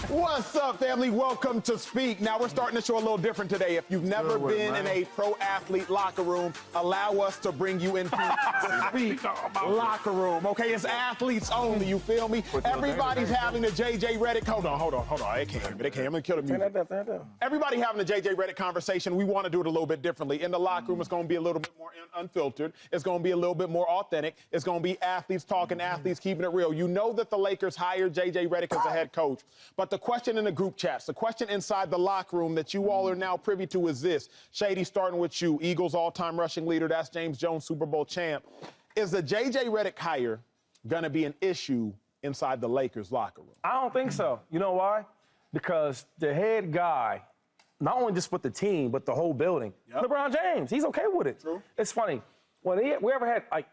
What's up, family? Welcome to Speak. Now, we're starting the show a little different today. If you've never been in a pro athlete locker room, allow us to bring you into the Speak locker room, okay? It's athletes only, you feel me? Everybody's having the JJ Redick. Hold on. They can't hear me. I'm going to kill the music. Everybody having the JJ Redick conversation. We want to do it a little bit differently. In the locker room, it's going to be a little bit more unfiltered. It's going to be a little bit more authentic. It's going to be athletes talking, athletes keeping it real. You know that the Lakers hired JJ Redick as a head coach, but the question in the group chats, the question inside the locker room that you all are now privy to is this. Shady, starting with you, Eagles all-time rushing leader, that's James Jones, Super Bowl champ. Is the JJ Redick hire going to be an issue inside the Lakers locker room? I don't think so. You know why? Because the head guy, not only just with the team, but the whole building, LeBron James, he's okay with it. True. It's funny. When we ever had, like,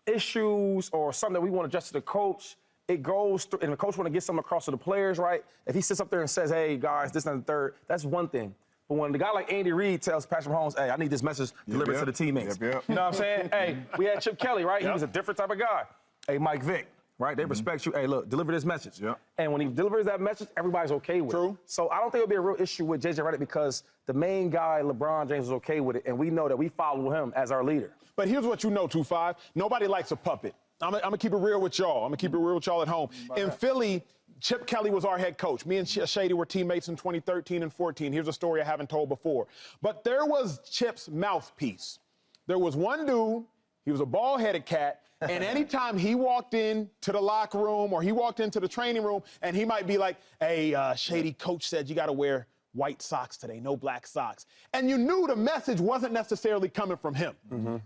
issues or something that we want to adjust to the coach, it goes through, and the coach want to get something across to the players, right? If he sits up there and says, hey, guys, this and the third, that's one thing. But when the guy like Andy Reid tells Patrick Mahomes, hey, I need this message delivered to the teammates. You know what I'm saying? Hey, we had Chip Kelly, right? He was a different type of guy. Hey, Mike Vick, right? They respect you. Hey, look, deliver this message. And when he delivers that message, everybody's okay with it. So I don't think it'll be a real issue with JJ Redick because the main guy, LeBron James, is okay with it, and we know that we follow him as our leader. But here's what you know, 2-5. Nobody likes a puppet. I'm going to keep it real with y'all. I'm going to keep it real with y'all at home. In Philly, Chip Kelly was our head coach. Me and Shady were teammates in 2013 and 14. Here's a story I haven't told before. But there was Chip's mouthpiece. There was one dude, he was a bald-headed cat, and anytime he walked in to the locker room or he walked into the training room, and he might be like, hey, Shady, coach said you got to wear white socks today, no black socks. And you knew the message wasn't necessarily coming from him.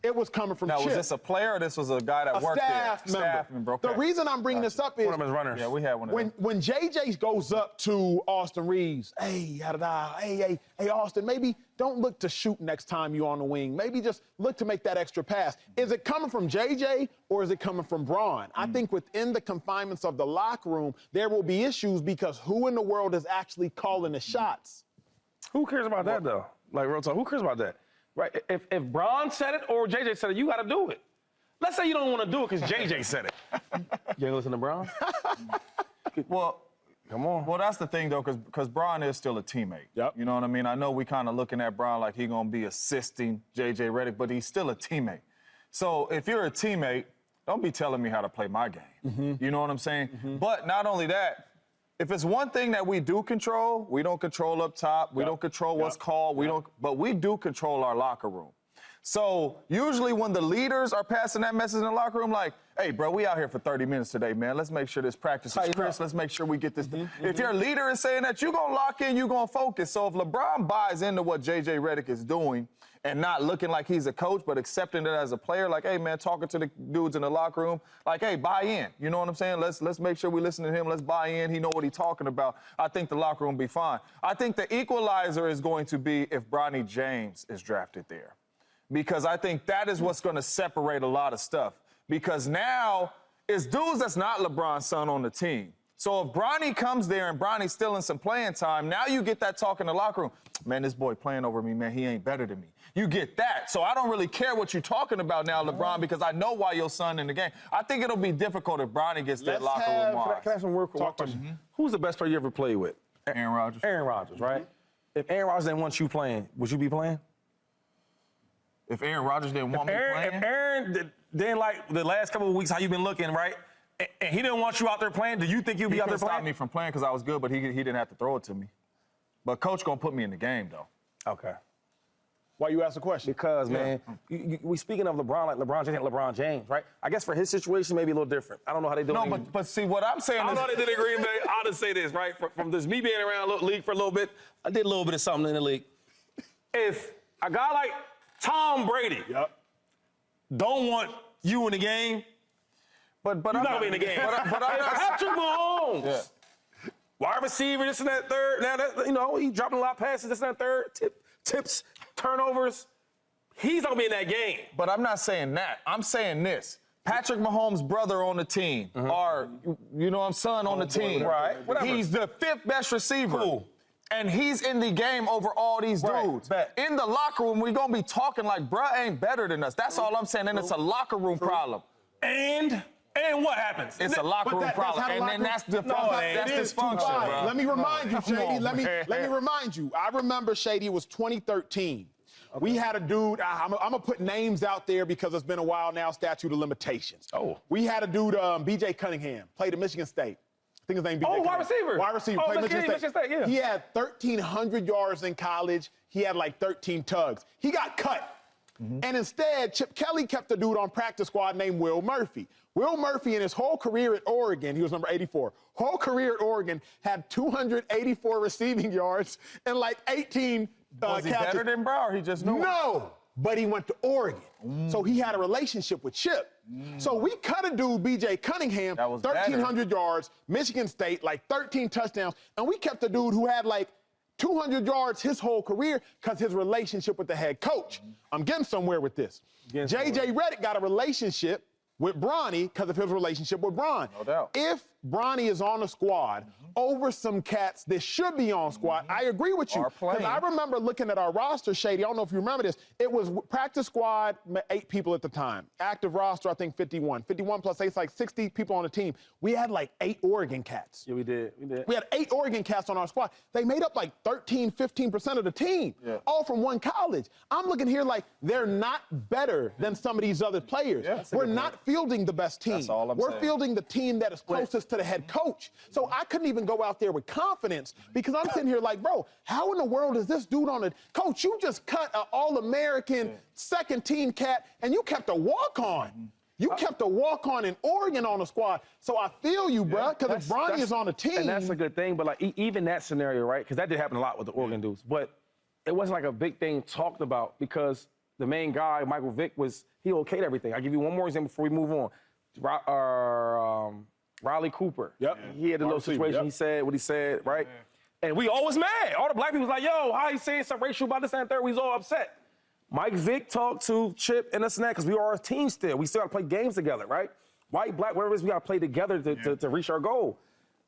It was coming from Chip. Now, was this a player or this was a guy that worked there? Staff member. Okay. The reason I'm bringing this up is one of his runners. Yeah, we had one of them. When JJ goes up to Austin Reeves, hey, hey, Austin, maybe don't look to shoot next time you're on the wing. Maybe just look to make that extra pass. Is it coming from JJ or is it coming from Bron? I think within the confinements of the locker room, there will be issues because who in the world is actually calling the shots? Who cares about that, though? Like, real talk, who cares about that? Right? If Bron said it or JJ said it, you got to do it. Let's say you don't want to do it because JJ said it. You ain't listen to Bron? Well, come on. Well, that's the thing, though, because Bron is still a teammate. You know what I mean? I know we kind of looking at Bron like he going to be assisting JJ Redick, but he's still a teammate. So if you're a teammate, don't be telling me how to play my game. You know what I'm saying? But not only that, if it's one thing that we do control, we don't control up top, we don't control what's called, but we do control our locker room. So usually when the leaders are passing that message in the locker room, like, hey, bro, we out here for 30 minutes today, man. Let's make sure this practice is crisp. Let's make sure we get this. If your leader is saying that, you're going to lock in, you're going to focus. So if LeBron buys into what JJ Redick is doing and not looking like he's a coach, but accepting it as a player, like, hey, man, talking to the dudes in the locker room, like, hey, buy in. You know what I'm saying? Let's make sure we listen to him. Let's buy in. He know what he's talking about. I think the locker room will be fine. I think the equalizer is going to be if Bronny James is drafted there. Because I think that is what's going to separate a lot of stuff. Because now it's dudes that's not LeBron's son on the team. So if Bronny comes there and Bronny's still in some playing time, now you get that talk in the locker room. Man, this boy playing over me, man, he ain't better than me. You get that. So I don't really care what you're talking about now, LeBron, because I know why your son in the game. I think it'll be difficult if Bronny gets that locker room on. Can I have some real quick question? Who's the best player you ever played with? Aaron Rodgers. Aaron Rodgers, right? If Aaron Rodgers didn't want you playing, would you be playing? If Aaron Rodgers didn't want me playing? If Aaron didn't like the last couple of weeks, how you been looking, right? And he didn't want you out there playing, do you think you'd be out there playing? He stop me from playing because I was good, but he didn't have to throw it to me. But coach gonna put me in the game, though. Okay. Why you ask the question? Because, man, we speaking of LeBron, like LeBron James, LeBron James, right? I guess for his situation, maybe a little different. I don't know how they do it. No, but see, what I'm saying is... I know they did in Green Bay. I'll just say this, right? From this me being around the league for a little bit, I did a little bit of something in the league. If a guy like Tom Brady don't want you in the game, but you're not gonna be in the game. But Patrick Mahomes, wide receiver, this and that third. Now, that, you know, he's dropping a lot of passes, this and that third, tips, turnovers. He's not gonna be in that game. But I'm not saying that. I'm saying this. Patrick Mahomes' brother on the team, or, you know, son on the team. Right. He's the 5th best receiver. Cool. And he's in the game over all these dudes. In the locker room, we're going to be talking like, bruh ain't better than us. That's all I'm saying, and it's a locker room problem. And And what happens? It's a locker room problem. And then that's dysfunction, bro. Let me remind you, Shady. Let me remind you. I remember, Shady, it was 2013. Okay. We had a dude, I'm going to put names out there because it's been a while now, statute of limitations. Oh. We had a dude, B.J. Cunningham, played at Michigan State. I think his name B.J. Oh, Cunningham. wide receiver. Wide receiver, played Michigan State. Yeah. He had 1,300 yards in college. He had like 13 tugs. He got cut. And instead, Chip Kelly kept a dude on practice squad named Will Murphy. Will Murphy, in his whole career at Oregon, he was number 84, whole career at Oregon, had 284 receiving yards and like 18 Was he better than Brown, or he just knew him? No, but he went to Oregon. So he had a relationship with Chip. So we cut a dude, B.J. Cunningham, 1,300 yards, Michigan State, like 13 touchdowns, and we kept a dude who had like 200 yards his whole career because his relationship with the head coach. I'm getting somewhere with this. JJ Redick got a relationship with Bronny because of his relationship with Bron. No doubt. If Bronny is on the squad over some cats that should be on squad, I agree with you. Because I remember looking at our roster, Shady, I don't know if you remember this. It was practice squad, 8 people at the time. Active roster, I think 51. 51 plus 8, like 60 people on the team. We had like 8 Oregon cats. Yeah, we did. We had 8 Oregon cats on our squad. They made up like 13, 15% of the team, all from one college. I'm looking here like they're not better than some of these other players. We're not fielding the best team. That's all I'm saying. We're fielding the team that is closest to the head coach. So I couldn't even go out there with confidence because I'm sitting here like, bro, how in the world is this dude on it? Coach, you just cut an All-American second-team cat and you kept a walk-on. You kept a walk-on in Oregon on the squad. So I feel you, bro, because if Bronny is on the team. And that's a good thing, but like even that scenario, right? Because that did happen a lot with the Oregon dudes. But it wasn't like a big thing talked about because the main guy, Michael Vick, he okayed everything. I'll give you one more example before we move on. Riley Cooper. He had a little situation. He said what he said, right? And we all was mad. All the black people was like, yo, how he saying something racial about this and that? We was all upset. Mike Vick talked to Chip and this and that because we are a team still. We still got to play games together, right? White, black, whatever it is, we got to play together to reach our goal.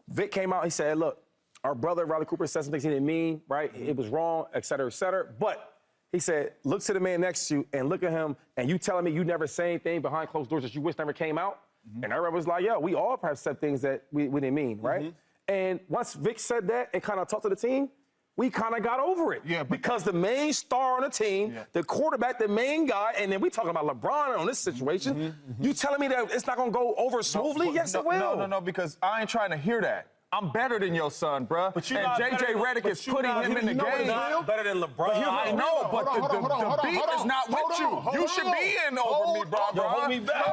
Vick came out, he said, look, our brother Riley Cooper said some things he didn't mean, right? It was wrong, et cetera, et cetera. But he said, look to the man next to you and look at him, and you telling me you never say anything behind closed doors that you wish never came out? And everybody was like, yo, we all perhaps said things that we didn't mean, right? And once Vic said that and kind of talked to the team, we kind of got over it. Because the main star on the team, the quarterback, the main guy, and then we talking about LeBron on this situation. You telling me that it's not going to go over smoothly? Yes, it will. No, because I ain't trying to hear that. I'm better than your son, bruh. And JJ Redick is putting him in the game. Better than LeBron. I know, but the beat is not with you. You should be in over me, bro. Hold me back.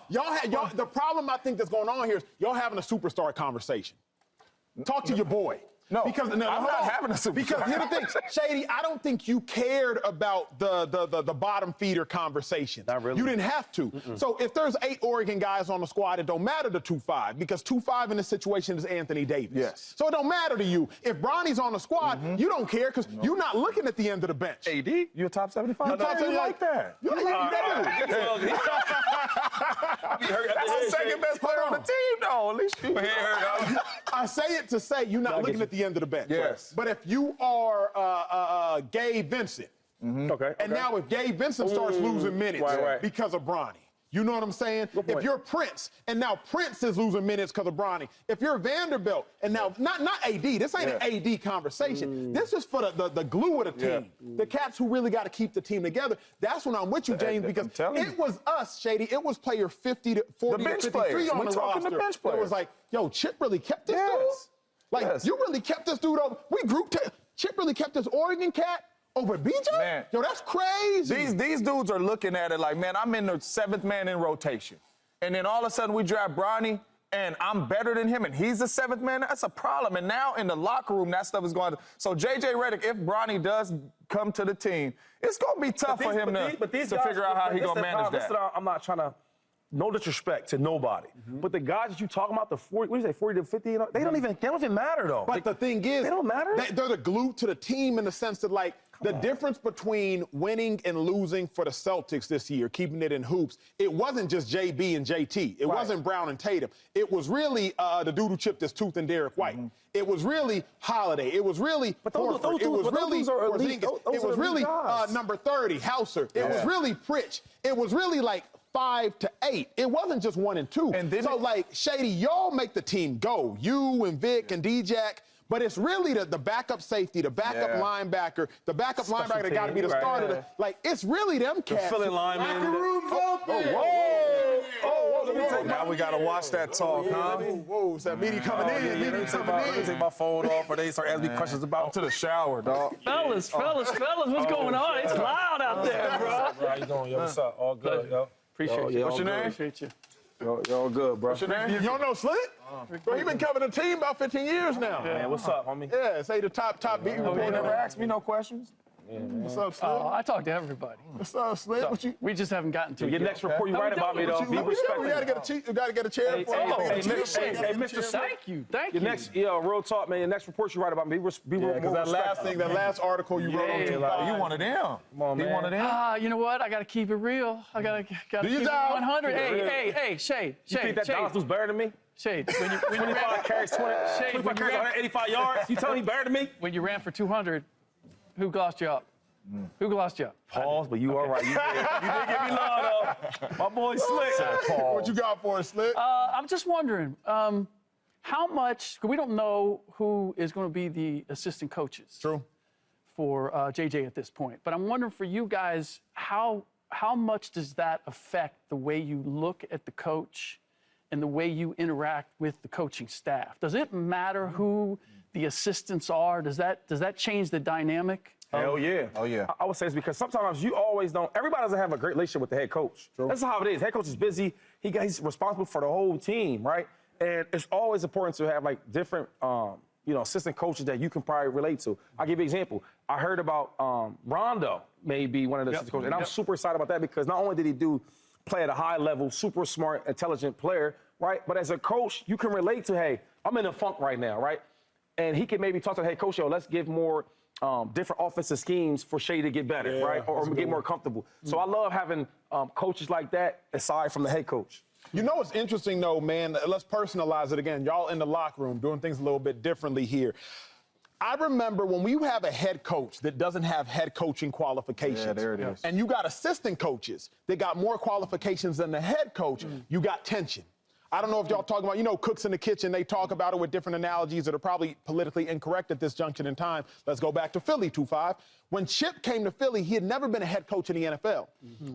Y'all, the problem I think that's going on here is y'all having a superstar conversation. Talk to your boy. No, because I'm not having a superstar. Because here's the thing, Shady, I don't think you cared about the bottom feeder conversation. Not really. You didn't have to. So if there's 8 Oregon guys on the squad, it don't matter to 2-5 because 2-5 in this situation is Anthony Davis. So it don't matter to you. If Bronny's on the squad, you don't care because you're not looking at the end of the bench. AD, you a top 75? You top 75 like that. You That's the second best player on the team, though. At least you I say it to say you're not looking at the end of the bench. But if you are Gabe Vincent, and now if Gabe Vincent starts losing minutes because of Bronny, you know what I'm saying? If you're Prince, and now Prince is losing minutes because of Bronny. If you're Vanderbilt, and now not AD, this ain't an AD conversation. This is for the glue of the team. The cats who really got to keep the team together. That's when I'm with you, James, because it was us, Shady. It was player 50 to 40 to 53 on the roster. It was like, yo, Chip really kept this dude? Like, you really kept this dude over. Chip really kept this Oregon cat over BJ? Man. Yo, that's crazy. These dudes are looking at it like, man, I'm in the 7th man in rotation. And then all of a sudden we draft Bronny, and I'm better than him, and he's the 7th man. That's a problem. And now in the locker room, that stuff is going to. So JJ Redick, if Bronny does come to the team, it's going to be tough for him to figure out how he's going to manage that. I'm not trying to. No disrespect to nobody, but the guys that you talking about, the 40, what do you say, 40 to 50, you know, they don't even matter though. But the thing is, they don't matter. They're the glue to the team in the sense that, like, the difference between winning and losing for the Celtics this year, keeping it in hoops, it wasn't just JB and JT. It wasn't Brown and Tatum. It was really the dude who chipped his tooth in Derek White. It was really Holiday. It was really Horford. It was really Porzingis. It was really number 30, Hauser. It was really Pritch. It was really like 5 to 8. It wasn't just 1 and 2. And so, like, Shady, y'all make the team go. You and Vic and D-Jack. But it's really the backup safety, the backup linebacker, the backup linebacker that got to be the starter. Like, it's really them cats. The filling lineman. Locker room's open. Now we got to watch that talk, huh? Whoa, so media coming in. Media coming in. Take my phone off, or they start asking me questions about. To the shower, dog. Fellas, what's going on? It's loud out there, bro. How you doing, yo? What's up? All good, yo. Appreciate you. What's your name? Appreciate you. Y'all good, bro. What's your name? You don't know Slick? Bro, he been covering the team about 15 years now. Man, what's up, homie? Yeah, say the top beat You reporter. never asked me no questions. What's up, Slick? Oh, I talk to everybody. What's up, Slick? What you? We just haven't gotten to Your it next yet. report, you write about me, though. Be respectful. We gotta get a chair. Hey, Mr. Thank you. Thank you. Your next, real talk, man. Your next report you write about me, be more Because that last article you wrote on Yeah, 2-5. You one of them. Come on, man. He one of them. You know what? I got to keep it real. I got to keep it job. 100. Hey, Shade. You think that Donald's better than me? Shade. When you 25 carries, 25 carries, 185 yards. You telling me better than me? when you ran for 200, who glossed you up? Who glossed you up? Pause, but you all right. You did give me love, though. My boy Slick. What you got for us, Slick? I'm just wondering, how much, because we don't know who is going to be the assistant coaches. True. For JJ at this point. But I'm wondering for you guys, how much does that affect the way you look at the coach and the way you interact with the coaching staff? Does it matter who the assistants are? Does that change the dynamic? Hell yeah. Oh, yeah. I would say it's because sometimes you always don't, everybody doesn't have a great relationship with the head coach. True. That's how it is. Head coach is busy. He's responsible for the whole team, right? And it's always important to have, like, different, assistant coaches that you can probably relate to. I'll give you an example. I heard about Rondo maybe one of the assistant coaches, and I'm super excited about that because not only did he play at a high level, super smart, intelligent player, right? But as a coach, you can relate to, hey, I'm in a funk right now, right? And he can maybe talk to the head coach, let's give more different offensive schemes for Shea to get better, right? Or get more comfortable. So I love having coaches like that aside from the head coach. You know what's interesting, though, man? Let's personalize it again. Y'all in the locker room doing things a little bit differently here. I remember when we have a head coach that doesn't have head coaching qualifications. Yeah, there it is. And you got assistant coaches that got more qualifications than the head coach, you got tension. I don't know if y'all talking about, cooks in the kitchen, they talk about it with different analogies that are probably politically incorrect at this junction in time. Let's go back to Philly, 2-5. When Chip came to Philly, he had never been a head coach in the NFL.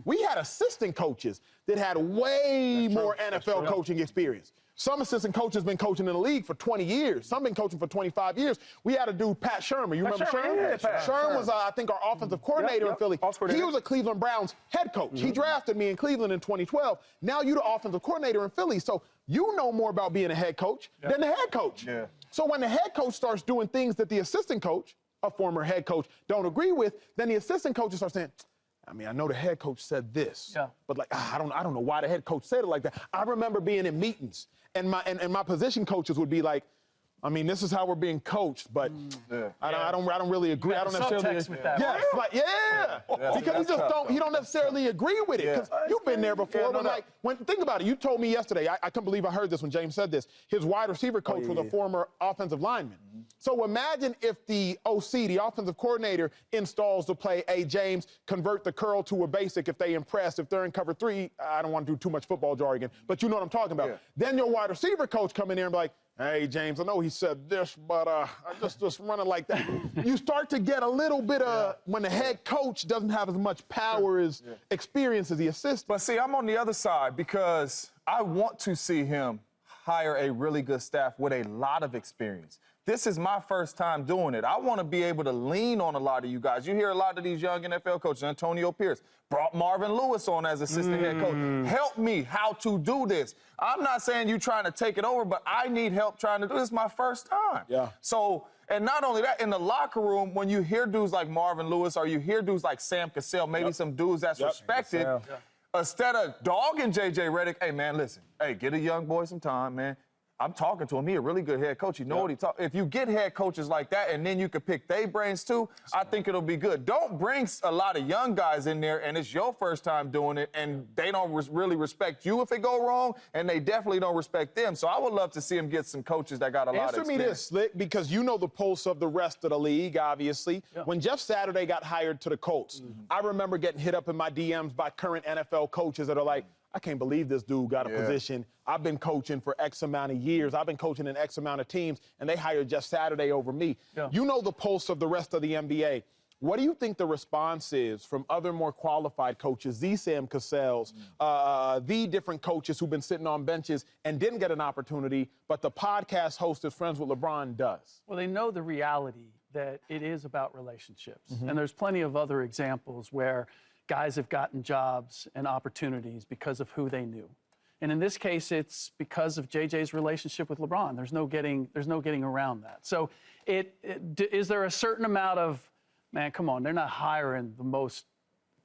We had assistant coaches that had way more NFL coaching experience. Some assistant coaches been coaching in the league for 20 years. Some been coaching for 25 years. We had a dude, Pat Shermer. You remember Shermer? Yeah, Pat. Shermer was, I think, our offensive coordinator in Philly. He was a Cleveland Browns head coach. He drafted me in Cleveland in 2012. Now you're the offensive coordinator in Philly. So you know more about being a head coach than the head coach. Yeah. So when the head coach starts doing things that the assistant coach, a former head coach, don't agree with, then the assistant coaches start saying, I know the head coach said this, but I don't know why the head coach said it like that. I remember being in meetings, and my position coaches would be like, this is how we're being coached, but I don't really agree. I don't necessarily. With that, because he don't necessarily agree with it. Because you've been there before. Think about it. You told me yesterday. I couldn't believe I heard this when James said this. His wide receiver coach was a former offensive lineman. So imagine if the OC, the offensive coordinator, installs the play, hey, James, convert the curl to a basic if they impress. If they're in cover 3, I don't want to do too much football jargon, but you know what I'm talking about. Then your wide receiver coach come in there and be like, hey, James, I know he said this, but I just running like that. You start to get a little bit of when the head coach doesn't have as much power as experience as the assistant. But see, I'm on the other side because I want to see him hire a really good staff with a lot of experience. This is my first time doing it. I want to be able to lean on a lot of you guys. You hear a lot of these young NFL coaches. Antonio Pierce brought Marvin Lewis on as assistant head coach. Help me how to do this. I'm not saying you trying to take it over, but I need help trying to do this. It's my first time. Yeah. So, and not only that, in the locker room, when you hear dudes like Marvin Lewis or you hear dudes like Sam Cassell, maybe some dudes that's respected, instead of dogging JJ Redick, hey, man, listen, hey, get a young boy some time, man. I'm talking to him. He a really good head coach. You know what he talk. If you get head coaches like that, and then you could pick their brains too, I think it'll be good. Don't bring a lot of young guys in there, and it's your first time doing it, and they don't really respect you if it go wrong, and they definitely don't respect them. So I would love to see him get some coaches that got a lot of experience. Answer me this, Slick, because you know the pulse of the rest of the league, obviously. When Jeff Saturday got hired to the Colts, I remember getting hit up in my DMs by current NFL coaches that are like, I can't believe this dude got a position. I've been coaching for X amount of years. I've been coaching in X amount of teams, and they hired Jeff Saturday over me. Yeah. You know the pulse of the rest of the NBA. What do you think the response is from other more qualified coaches, the Sam Cassells, the different coaches who've been sitting on benches and didn't get an opportunity, but the podcast host is friends with LeBron does? Well, they know the reality that it is about relationships. And there's plenty of other examples where guys have gotten jobs and opportunities because of who they knew. And in this case, it's because of JJ's relationship with LeBron. There's no getting around that. So is there a certain amount of, man, come on, they're not hiring the most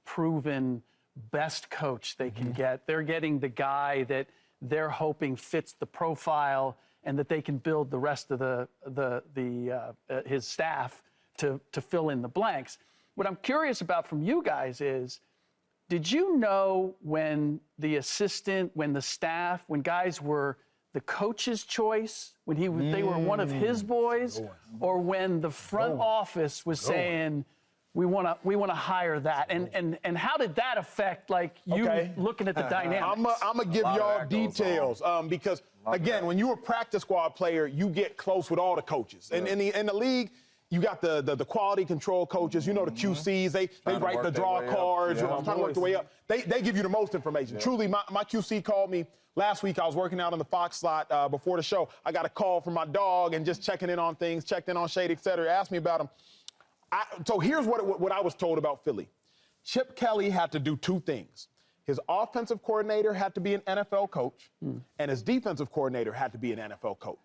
proven, best coach they can get. They're getting the guy that they're hoping fits the profile and that they can build the rest of his staff to fill in the blanks. What I'm curious about from you guys is, did you know when the staff, when guys were the coach's choice, when they were one of his boys, or when the front office was saying, we want to hire that, and how did that affect you looking at the dynamics? I'm gonna give y'all details because again, when you're a practice squad player, you get close with all the coaches, and in the league. You got the quality control coaches, you know, the QCs, they write the draw cards, trying to work the way up. They give you the most information. Truly, my QC called me last week. I was working out in the Fox slot before the show. I got a call from my dog and just checking in on things, checked in on Shade, et cetera, asked me about him. So here's what I was told about Philly. Chip Kelly had to do two things. His offensive coordinator had to be an NFL coach, and his defensive coordinator had to be an NFL coach.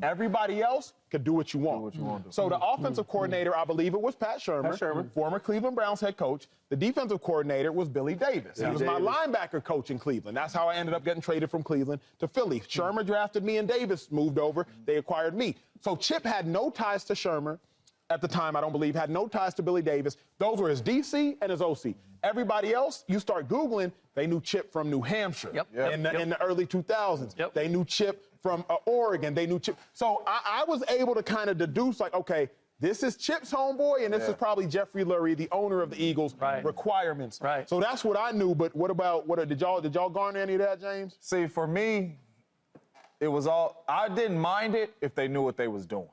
Everybody else could do what you want. So the offensive coordinator, I believe it was Pat Shermer, former Cleveland Browns head coach. The defensive coordinator was Billy Davis. He was my linebacker coach in Cleveland. That's how I ended up getting traded from Cleveland to Philly. Shermer drafted me, and Davis moved over. They acquired me. So Chip had no ties to Shermer at the time, I don't believe, had no ties to Billy Davis. Those were his DC and his OC. Everybody else, you start Googling, they knew Chip from New Hampshire in the early 2000s. They knew Chip from Oregon. They knew Chip. So I was able to kind of deduce, like, okay, this is Chip's homeboy, and this is probably Jeffrey Lurie, the owner of the Eagles, requirements. So that's what I knew, but what about, did y'all garner any of that, James? See, for me, it was all, I didn't mind it if they knew what they was doing.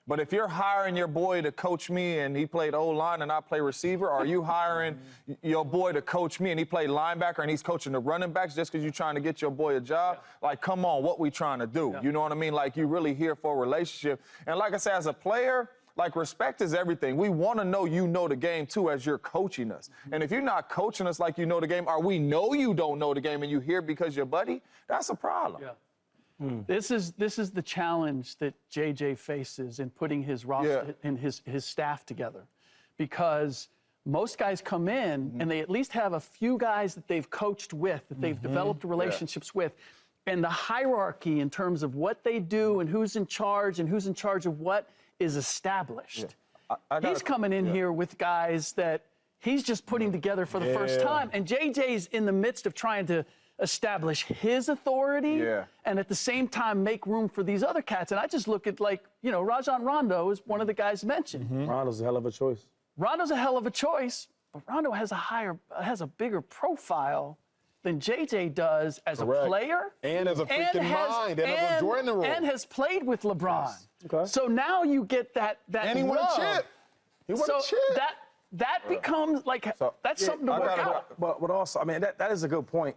But if you're hiring your boy to coach me and he played O-line and I play receiver, or are you hiring your boy to coach me and he played linebacker and he's coaching the running backs just because you're trying to get your boy a job? Like, come on, what we trying to do? You know what I mean? Like, you really here for a relationship. And like I said, as a player, like, respect is everything. We want to know you know the game, too, as you're coaching us. And if you're not coaching us like you know the game, or we know you don't know the game and you here because you're buddy, that's a problem. This is the challenge that JJ faces in putting his roster and his staff together, because most guys come in and they at least have a few guys that they've coached with, that they've developed relationships with, and the hierarchy in terms of what they do and who's in charge of what is established. He's coming in here with guys that he's just putting together for the first time, and JJ's in the midst of trying to establish his authority and at the same time make room for these other cats. And I just look at, like, you know, Rajon Rondo is one of the guys mentioned. Rondo's a hell of a choice. Rondo's a hell of a choice, but Rondo has a bigger profile than JJ does as a player. And as a freaking mind, and as a Jordan role. And has played with LeBron. So now you get that and he won a chip. He won a chip. That becomes, like, that's something to work out. But also, I mean, that is a good point.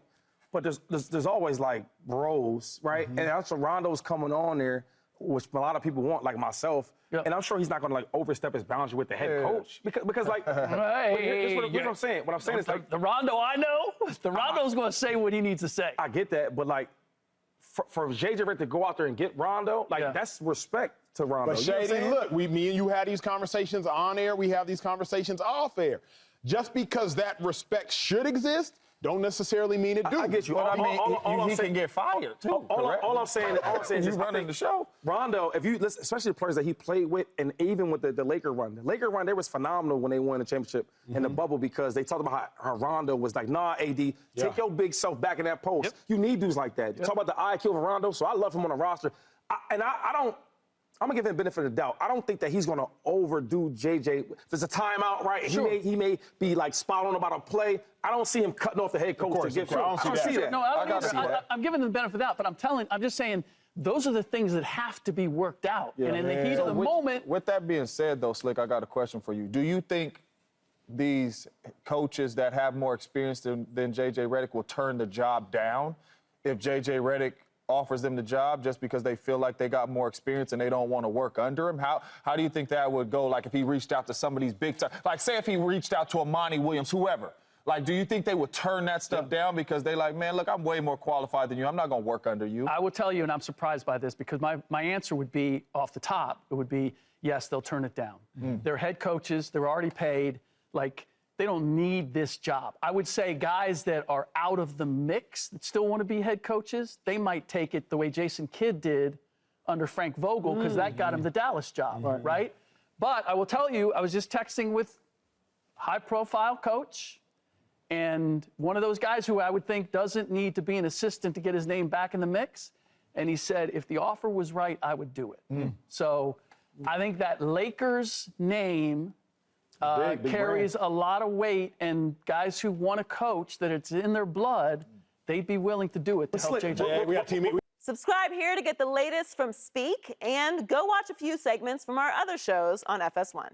But there's always, like, roles, right? And also Rondo's coming on there, which a lot of people want, like myself. And I'm sure he's not going to, like, overstep his boundary with the head coach. Because like, here's what I'm saying. What I'm saying is, like, the Rondo I know, the Rondo's going to say what he needs to say. I get that, but, like, for JJ Redick to go out there and get Rondo, like, that's respect to Rondo. But Shady, look, me and you had these conversations on air. We have these conversations off air. Just because that respect should exist, don't necessarily mean it do. I get you. But I mean, he can get fired, too. All I'm saying is you running the show. Rondo, if you listen, especially the players that he played with, and even with the Laker run. The Laker run, they was phenomenal when they won the championship in the bubble, because they talked about how Rondo was like, nah, AD, take your big self back in that post. You need dudes like that. You talk about the IQ of Rondo, so I love him on the roster. I I'm gonna give him the benefit of the doubt. I don't think that he's gonna overdo JJ. If there's a timeout, right? Sure. He may be like spot on about a play. I don't see him cutting off the head coach to give. I don't see that. No, I don't either. I'm giving him the benefit of the doubt, but I'm just saying those are the things that have to be worked out. Yeah, and in the heat of the moment. With that being said, though, Slick, I got a question for you. Do you think these coaches that have more experience than JJ Redick will turn the job down if JJ Redick offers them the job just because they feel like they got more experience and they don't want to work under him? How do you think that would go, like, if he reached out to some of these big time, like, say if he reached out to Amani Williams, whoever, like, do you think they would turn that stuff down because they like, man, look, I'm way more qualified than you. I'm not going to work under you? I will tell you, and I'm surprised by this, because my answer would be, off the top, it would be, yes, they'll turn it down. They're head coaches. They're already paid. Like, they don't need this job. I would say guys that are out of the mix that still want to be head coaches, they might take it the way Jason Kidd did under Frank Vogel, because that got him the Dallas job, right? But I will tell you, I was just texting with high-profile coach, and one of those guys who I would think doesn't need to be an assistant to get his name back in the mix, and he said, if the offer was right, I would do it. So I think that Lakers name big carries brand. A lot of weight, and guys who want to coach, that it's in their blood, they'd be willing to do it to help JJ. We got team. Subscribe here to get the latest from Speak, and go watch a few segments from our other shows on FS1.